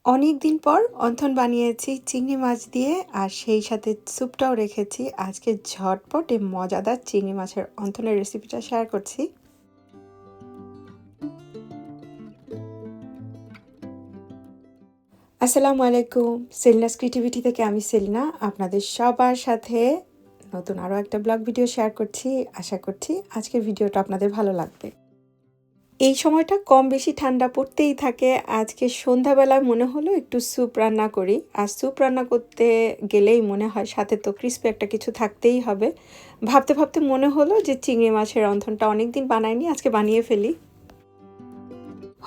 অনেক দিন পর অন্থন বানিয়েছি চিংড়ি মাছ দিয়ে আর সেই সাথে স্যুপটাও রেখেছি। আজকে ঝটপট এই মজাদার চিংড়ি মাছের অন্থনের রেসিপিটা শেয়ার করছি। আসসালামু আলাইকুম, সেলিনাস ক্রিয়েটিভিটি থেকে আমি সেলিনা আপনাদের সবার সাথে নতুন আরও একটা ব্লগ ভিডিও শেয়ার করছি। আশা করছি আজকের ভিডিওটা আপনাদের ভালো লাগবে। এই সময়টা কম বেশি ঠান্ডা পড়তেই থাকে। আজকে সন্ধ্যাবেলায় মনে হলো একটু স্যুপ রান্না করি। আর স্যুপ রান্না করতে গেলেই মনে হয় সাথে তো ক্রিস্পি একটা কিছু থাকতেই হবে। ভাবতে ভাবতে মনে হলো যে চিংড়ি মাছের রন্ধনটা অনেকদিন বানাইনি, আজকে বানিয়ে ফেলি।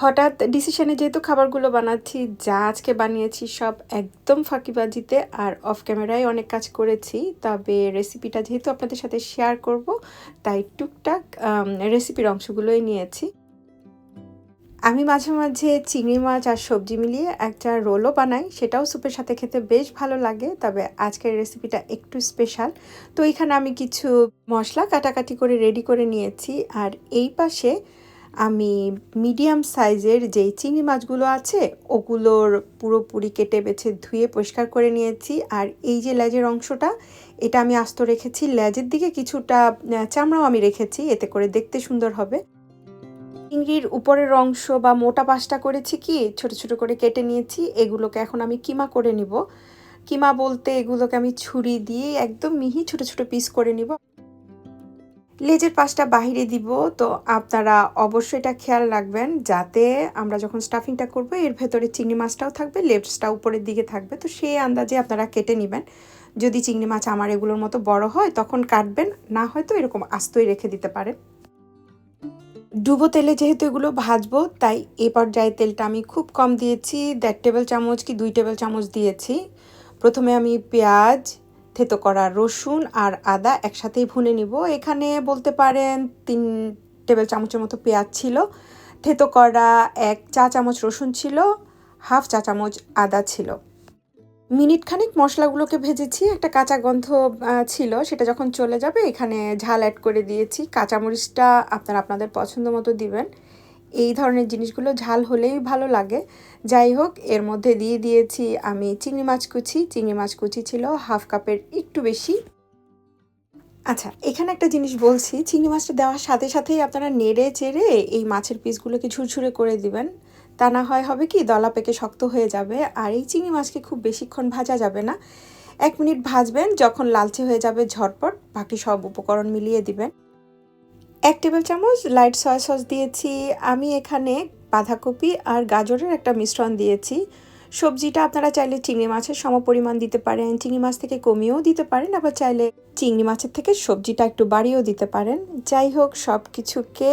হঠাৎ ডিসিশনে যেহেতু খাবারগুলো বানাচ্ছি, যা আজকে বানিয়েছি সব একদম ফাঁকিবাজিতে আর অফ ক্যামেরায় অনেক কাজ করেছি। তবে রেসিপিটা যেহেতু আপনাদের সাথে শেয়ার করব, তাই টুকটাক রেসিপির অংশগুলোই নিয়েছি। আমি মাঝে মাঝে চিংড়ি মাছ আর সবজি মিলিয়ে একটা রোলও বানাই, সেটাও স্যুপের সাথে খেতে বেশ ভালো লাগে। তবে আজকের রেসিপিটা একটু স্পেশাল। তো এখানে আমি কিছু মশলা কাটাকাটি করে রেডি করে নিয়েছি। আর এই পাশে আমি মিডিয়াম সাইজের যেই চিংড়ি মাছগুলো আছে ওগুলোর পুরোপুরি কেটে বেছে ধুয়ে পরিষ্কার করে নিয়েছি। আর এই যে লেজের অংশটা, এটা আমি আস্ত রেখেছি। লেজের দিকে কিছুটা চামড়াও আমি রেখেছি, এতে করে দেখতে সুন্দর হবে। চিংড়ির উপরের অংশ বা মোটা পাশটা করেছি কি ছোট ছোট করে কেটে নিয়েছি। এগুলোকে এখন আমি কিমা করে নিব। কিমা বলতে এগুলোকে আমি ছুরি দিয়ে একদম মিহি ছোট ছোট পিস করে নিব। লেজের পাশটা বাহিরে দিব। তো আপনারা অবশ্যই এটা খেয়াল রাখবেন যাতে আমরা যখন স্টাফিংটা করব এর ভেতরে চিংড়ি মাছটাও থাকবে, লেজটা উপরের দিকে থাকবে। তো সেই আন্দাজে আপনারা কেটে নেবেন। যদি চিংড়ি মাছ আমার এগুলোর মতো বড় হয় তখন কাটবেন, না হয়তো এরকম আস্তই রেখে দিতে পারেন। ডুবো তেলে যেহেতু এগুলো ভাজবো, তাই এ পর্যায়ে তেলটা আমি খুব কম দিয়েছি, 1.5 টেবিল চামচ কি 2 টেবিল চামচ দিয়েছি। প্রথমে আমি পেঁয়াজ, থেতো করা রসুন আর আদা একসাথেই ভুনে নিব। এখানে বলতে পারেন 3 টেবিল চামচের মতো পেঁয়াজ ছিল, থেতো করা 1 চা চামচ রসুন ছিল, হাফ চা চামচ আদা ছিল। মিনিট খানিক মশলাগুলোকে ভেজেছি, একটা কাঁচা গন্ধ ছিল, সেটা যখন চলে যাবে এখানে ঝাল অ্যাড করে দিয়েছি। কাঁচামরিচটা আপনারা আপনাদের পছন্দ মতো দিবেন। এই ধরনের জিনিসগুলো ঝাল হলেই ভালো লাগে। যাই হোক, এর মধ্যে দিয়ে দিয়েছি আমি চিংড়ি মাছ কুচি। চিংড়ি মাছ কুচি ছিল হাফ কাপের একটু বেশি। আচ্ছা, এখানে একটা জিনিস বলছি, চিংড়ি মাছটা দেওয়ার সাথে সাথেই আপনারা নেড়ে চেড়ে এই মাছের পিসগুলোকে ঝুরঝুরে করে দিবেন। তা না হয় হবে কি দলা পেকে শক্ত হয়ে যাবে। আর এই চিংড়ি মাছকে খুব বেশিক্ষণ ভাজা যাবে না, 1 মিনিট ভাজবেন। যখন লালচে হয়ে যাবে ঝটপট বাকি সব উপকরণ মিলিয়ে দিবেন। 1 টেবিল চামচ লাইট সয়া সস দিয়েছি। আমি এখানে বাঁধাকপি আর গাজরের একটা মিশ্রণ দিয়েছি। সবজিটা আপনারা চাইলে চিংড়ি মাছের সমপরিমাণ দিতে পারেন, চিংড়ি মাছ থেকে কমিয়েও দিতে পারেন, আবার চাইলে চিংড়ি মাছের থেকে সবজিটা একটু বাড়িয়েও দিতে পারেন। যাই হোক, সব কিছুকে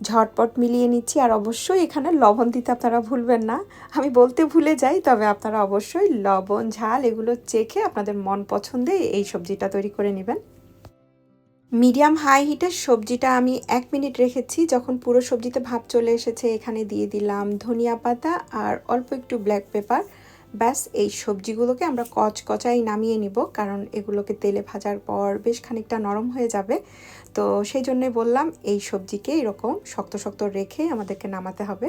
ঝটপট মিলিয়ে নিচ্ছি। আর অবশ্যই এখানে লবণ দিতে আপনারা ভুলবেন না। আমি বলতে ভুলে যাই, তবে আপনারা অবশ্যই লবণ ঝাল এগুলো চেখে আপনাদের মন পছন্দে এই সবজিটা তৈরি করে নেবেন। মিডিয়াম হাই হিটে সবজিটা আমি 1 মিনিট রেখেছি। যখন পুরো সবজিতে ভাপ চলে এসেছে এখানে দিয়ে দিলাম ধনিয়া পাতা আর অল্প একটু ব্ল্যাক পেপার। ব্যাস, এই সবজিগুলোকে আমরা কচকচাই নামিয়ে নিব, কারণ এগুলোকে তেলে ভাজার পর বেশ খানিকটা নরম হয়ে যাবে। তো সেই জন্যই বললাম এই সবজিকে এরকম শক্ত শক্ত রেখে আমাদেরকে নামাতে হবে।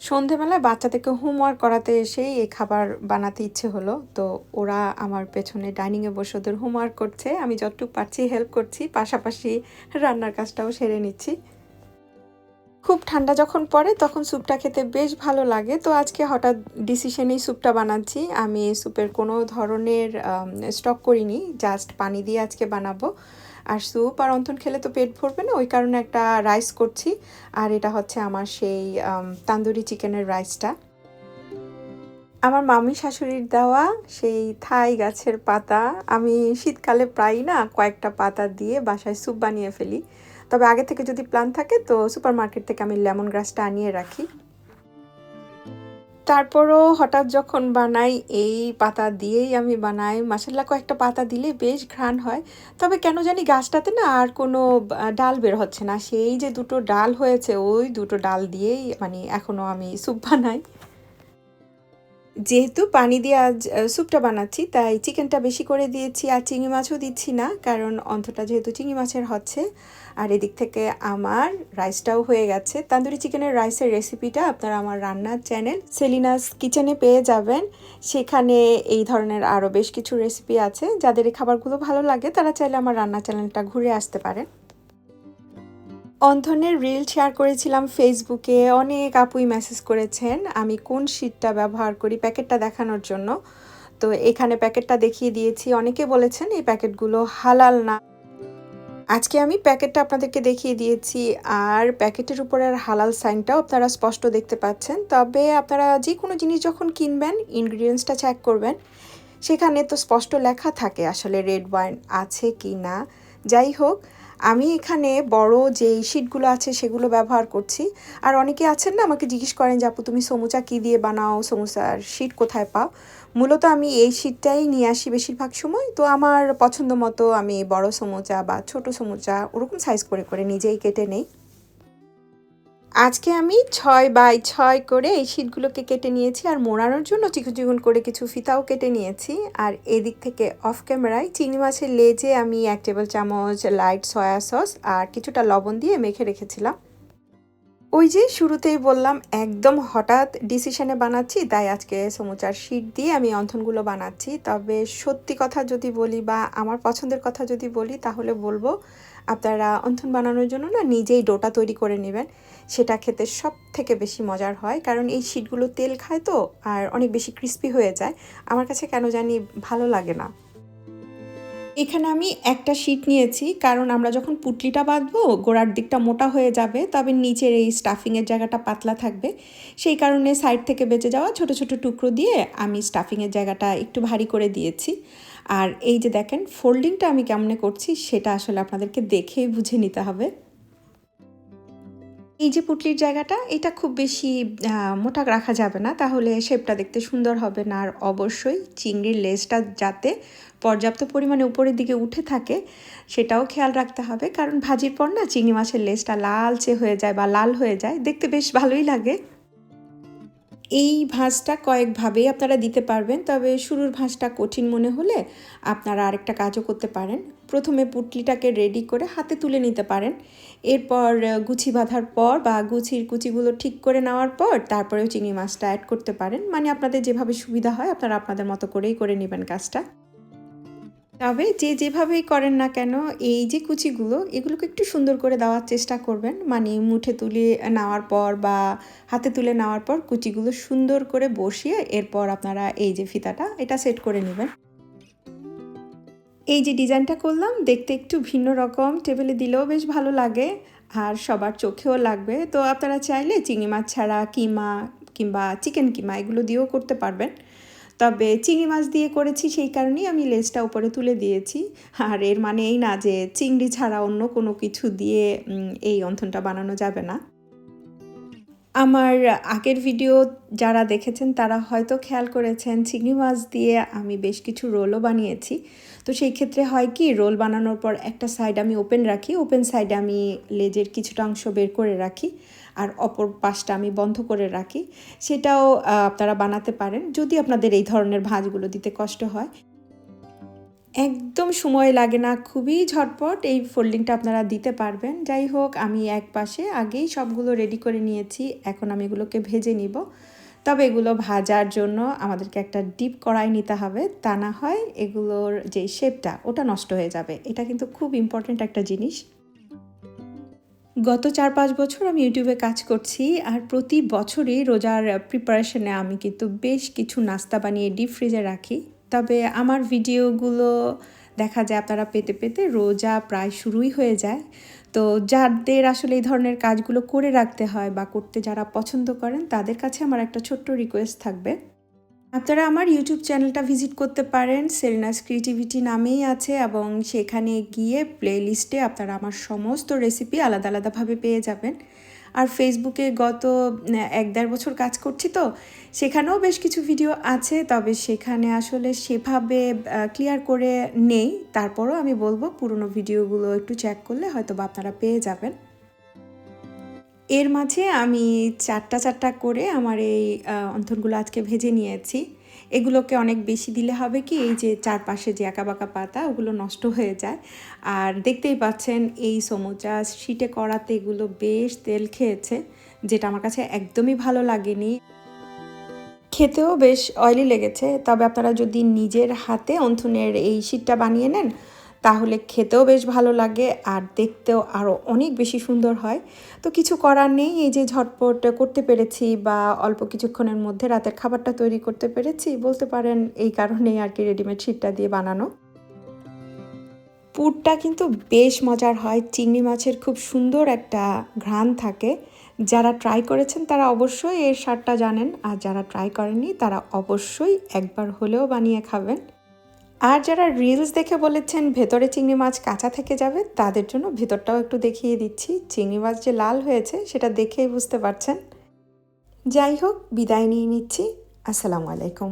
সন্ধেবেলায় বাচ্চাদেরকে হোমওয়ার্ক করাতে এসেই এই খাবার বানাতে ইচ্ছে হলো। তো ওরা আমার পেছনে ডাইনিংয়ে বসে ওদের হোমওয়ার্ক করছে, আমি যতটুকু পারছি হেল্প করছি, পাশাপাশি রান্নার কাজটাও সেরে নিচ্ছি। খুব ঠান্ডা যখন পড়ে তখন স্যুপটা খেতে বেশ ভালো লাগে। তো আজকে হঠাৎ ডিসিশনেই স্যুপটা বানাচ্ছি। আমি স্যুপের কোনো ধরনের স্টক করিনি, জাস্ট পানি দিয়ে আজকে বানাবো। আর স্যুপ আর অন্থন খেলে তো পেট ভরবে না, ওই কারণে একটা রাইস করছি। আর এটা হচ্ছে আমার সেই তান্দুরি চিকেনের রাইসটা। আমার মামি শাশুড়ির দেওয়া সেই থাই গাছের পাতা, আমি শীতকালে প্রায়ই না কয়েকটা পাতা দিয়ে বাসায় স্যুপ বানিয়ে ফেলি। তবে আগে থেকে যদি প্ল্যান থাকে তো সুপার মার্কেট থেকে আমি লেমন গ্রাসটা আনিয়ে রাখি। তারপরও হঠাৎ যখন বানাই এই পাতা দিয়েই আমি বানাই। মাশাআল্লাহ, কয়েকটা পাতা দিলে বেশ ঘ্রাণ হয়। তবে কেন জানি গাছটাতে না আর কোনো ডাল বের হচ্ছে না। সেই যে 2টো ডাল হয়েছে ওই 2টো ডাল দিয়েই মানে এখনও আমি স্যুপ বানাই। যেহেতু পানি দিয়ে আজ স্যুপটা বানাচ্ছি তাই চিকেনটা বেশি করে দিয়েছি আর চিংড়ি মাছও দিচ্ছি না, কারণ অন্থটা যেহেতু চিংড়ি মাছের হচ্ছে। আর এদিক থেকে আমার রাইসটাও হয়ে গেছে। তান্দুরি চিকেনের রাইসের রেসিপিটা আপনারা আমার রান্নার চ্যানেল সেলিনাস কিচেনে পেয়ে যাবেন। সেখানে এই ধরনের আরও বেশ কিছু রেসিপি আছে। যাদের এই খাবারগুলো ভালো লাগে তারা চাইলে আমার রান্নার চ্যানেলটা ঘুরে আসতে পারেন। অন্থনের রিল শেয়ার করেছিলাম ফেসবুকে, অনেক আপুই মেসেজ করেছেন আমি কোন শীটটা ব্যবহার করি প্যাকেটটা দেখানোর জন্য। তো এখানে প্যাকেটটা দেখিয়ে দিয়েছি, অনেকে বলেছেন এই প্যাকেটগুলো হালাল না। আজকে আমি প্যাকেটটা আপনাদেরকে দেখিয়ে দিয়েছি, আর প্যাকেটের উপরের হালাল সাইনটাও আপনারা স্পষ্ট দেখতে পাচ্ছেন। তবে আপনারা যে কোনো জিনিস যখন কিনবেন ইনগ্রিডিয়েন্টসটা চেক করবেন, সেখানে তো স্পষ্ট লেখা থাকে আসলে রেড ওয়াইন আছে কি না। যাই হোক, আমি এখানে বড় যেই শিটগুলো আছে সেগুলো ব্যবহার করছি। আর অনেকে আছেন না আমাকে জিজ্ঞেস করেন যে আপু তুমি সমুচা কী দিয়ে বানাও, সমুচার শিট কোথায় পাও। মূলত আমি এই শিটটাই নিয়ে আসি বেশিরভাগ সময়। তো আমার পছন্দ মতো আমি বড় সমুচা বা ছোট সমুচা ওরকম সাইজ করে করে নিজেই কেটে নেই। আজকে আমি 6x6 করে এই শিটগুলোকে কেটে নিয়েছি, আর মোড়ানোর জন্য চিকন চিকন করে কিছু ফিতাও কেটে নিয়েছি। আর এদিক থেকে অফ ক্যামেরায় চিংড়ি মাছের লেজে আমি 1 টেবিল চামচ লাইট সয়া সস আর কিছুটা লবণ দিয়ে মেখে রেখেছিলাম। ওই যে শুরুতেই বললাম একদম হঠাৎ ডিসিশনে বানাচ্ছি, তাই আজকে সমুচার শিট দিয়ে আমি অন্থনগুলো বানাচ্ছি। তবে সত্যি কথা যদি বলি বা আমার পছন্দের কথা যদি বলি তাহলে বলবো আপনারা অন্থন বানানোর জন্য না নিজেই ডোটা তৈরি করে নেবেন। সেটা খেতে সব থেকে বেশি মজার হয়, কারণ এই শিটগুলো তেল খায় তো আর অনেক বেশি ক্রিস্পি হয়ে যায়। আমার কাছে কেন জানি ভালো লাগে না। এখানে আমি একটা শিট নিয়েছি, কারণ আমরা যখন পুটলিটা বাঁধবো গোড়ার দিকটা মোটা হয়ে যাবে, তবে নিচের এই স্টাফিংয়ের জায়গাটা পাতলা থাকবে। সেই কারণে সাইড থেকে বেঁচে যাওয়া ছোট ছোট টুকরো দিয়ে আমি স্টাফিংয়ের জায়গাটা একটু ভারী করে দিয়েছি। আর এই যে দেখেন ফোল্ডিংটা আমি কেমনে করছি সেটা আসলে আপনাদেরকে দেখেই বুঝে নিতে হবে। এই যে পুটলির জায়গাটা এটা খুব বেশি মোটা রাখা যাবে না, তাহলে শেপটা দেখতে সুন্দর হবে না। আর অবশ্যই চিংড়ির লেজটা যাতে পর্যাপ্ত পরিমাণে উপরের দিকে উঠে থাকে সেটাও খেয়াল রাখতে হবে, কারণ ভাজির পর না চিংড়ি মাছের লেজটা লালচে হয়ে যায় বা লাল হয়ে যায়, দেখতে বেশ ভালোই লাগে। এই ভাঁজটা কয়েকভাবেই আপনারা দিতে পারবেন, তবে শুরুর ভাঁজটা কঠিন মনে হলে আপনারা আরেকটা কাজও করতে পারেন। প্রথমে পুটলিটাকে রেডি করে হাতে তুলে নিতে পারেন। এরপর গুছি বাঁধার পর বা গুছির কুচিগুলো ঠিক করে নেওয়ার পর তারপরেও চিংড়ি মাছটা অ্যাড করতে পারেন। মানে আপনাদের যেভাবে সুবিধা হয় আপনারা আপনাদের মতো করেই করে নেবেন কাজটা। তবে যে যেভাবেই করেন না কেন এই যে কুচিগুলো এগুলোকে একটু সুন্দর করে দেওয়ার চেষ্টা করবেন। মানে মুঠে তুলে নেওয়ার পর বা হাতে তুলে নেওয়ার পর কুচিগুলো সুন্দর করে বসিয়ে এরপর আপনারা এই যে ফিতাটা এটা সেট করে নেবেন। এই যে ডিজাইনটা করলাম দেখতে একটু ভিন্ন রকম, টেবিলে দিলেও বেশ ভালো লাগে আর সবার চোখেও লাগবে। তো আপনারা চাইলে চিংড়ি মাছ ছাড়া কিমা কিংবা চিকেন কিমা এগুলো দিয়েও করতে পারবেন। তবে চিংড়ি মাছ দিয়ে করেছি সেই কারণেই আমি লেজটা উপরে তুলে দিয়েছি। আর এর মানে এই না যে চিংড়ি ছাড়া অন্য কোনো কিছু দিয়ে এই অন্থনটা বানানো যাবে না। আমার আগের ভিডিও যারা দেখেছেন তারা হয়তো খেয়াল করেছেন চিংড়ি মাছ দিয়ে আমি বেশ কিছু রোলও বানিয়েছি। তো সেই ক্ষেত্রে হয় কি, রোল বানানোর পর একটা সাইড আমি ওপেন রাখি, ওপেন সাইডে আমি লেজের কিছুটা অংশ বের করে রাখি আর অপর পাশটা আমি বন্ধ করে রাখি। সেটাও আপনারা বানাতে পারেন যদি আপনাদের এই ধরনের ভাঁজগুলো দিতে কষ্ট হয়। একদম সময় লাগে না, খুবই ঝটপট এই ফোল্ডিংটা আপনারা দিতে পারবেন। যাই হোক, আমি এক পাশে আগেই সবগুলো রেডি করে নিয়েছি, এখন আমি এগুলোকে ভেজে নিব। তবে এগুলো ভাজার জন্য আমাদেরকে একটা ডিপ কড়াই নিতে হবে, তা না হয় এগুলোর যে শেপটা ওটা নষ্ট হয়ে যাবে। এটা কিন্তু খুব ইম্পর্ট্যান্ট একটা জিনিস। গত 4-5 বছর আমি ইউটিউবে কাজ করছি, আর প্রতি বছরই রোজার প্রিপারেশনে আমি কিন্তু বেশ কিছু নাস্তা বানিয়ে ডিপ ফ্রিজে রাখি। তবে আমার ভিডিওগুলো দেখা যায় আপনারা পেতে পেতে রোজা প্রায় শুরুই হয়ে যায়। তো যাদের আসলে এই ধরনের কাজগুলো করে রাখতে হয় বা করতে যারা পছন্দ করেন তাদের কাছে আমার একটা ছোট্ট রিকোয়েস্ট থাকবে, আপনারা আমার ইউটিউব চ্যানেলটা ভিজিট করতে পারেন, সেলিনাস ক্রিয়েটিভিটি নামেই আছে, এবং সেখানে গিয়ে প্লেলিস্টে আপনারা আমার সমস্ত রেসিপি আলাদা আলাদাভাবে পেয়ে যাবেন। আর ফেসবুকে গত 1-1.5 বছর কাজ করছি, তো সেখানেও বেশ কিছু ভিডিও আছে, তবে সেখানে আসলে সেভাবে ক্লিয়ার করে নেই। তারপরও আমি বলবো পুরনো ভিডিওগুলো একটু চেক করলে হয়তো বা আপনারা পেয়ে যাবেন। এর মাঝে আমি চারটা করে আমার এই অন্থনগুলো আজকে ভেজে নিয়েছি। এগুলোকে অনেক বেশি দিলে হবে কি, এই যে চারপাশে যে আঁকাবাঁকা পাতা ওগুলো নষ্ট হয়ে যায়। আর দেখতেই পাচ্ছেন এই সমুচা শীটে করাতে এগুলো বেশ তেল খেয়েছে, যেটা আমার কাছে একদমই ভালো লাগেনি। খেতেও বেশ অয়েলি লেগেছে। তবে আপনারা যদি নিজের হাতে অন্থনের এই শীটটা বানিয়ে নেন তাহলে খেতেও বেশ ভালো লাগে আর দেখতেও আরও অনেক বেশি সুন্দর হয়। তো কিছু করার নেই, এই যে ঝটপট করতে পেরেছি বা অল্প কিছুক্ষণের মধ্যে রাতের খাবারটা তৈরি করতে পেরেছি বলতে পারেন, এই কারণেই আর কি রেডিমেড শীটটা দিয়ে বানানো। পুরটা কিন্তু বেশ মজার হয়, চিংড়ি মাছের খুব সুন্দর একটা ঘ্রাণ থাকে। যারা ট্রাই করেছেন তারা অবশ্যই এর স্বাদটা জানেন, আর যারা ট্রাই করেননি তারা অবশ্যই একবার হলেও বানিয়ে খাবেন। আর যারা রিলস দেখে বলেছেন ভেতরে চিংড়ি মাছ কাঁচা থেকে যাবে, তাদের জন্য ভেতরটাও একটু দেখিয়ে দিচ্ছি। চিংড়ি মাছ যে লাল হয়েছে সেটা দেখেই বুঝতে পারছেন। যাই হোক, বিদায় নিয়ে নিচ্ছি। আসসালামু আলাইকুম।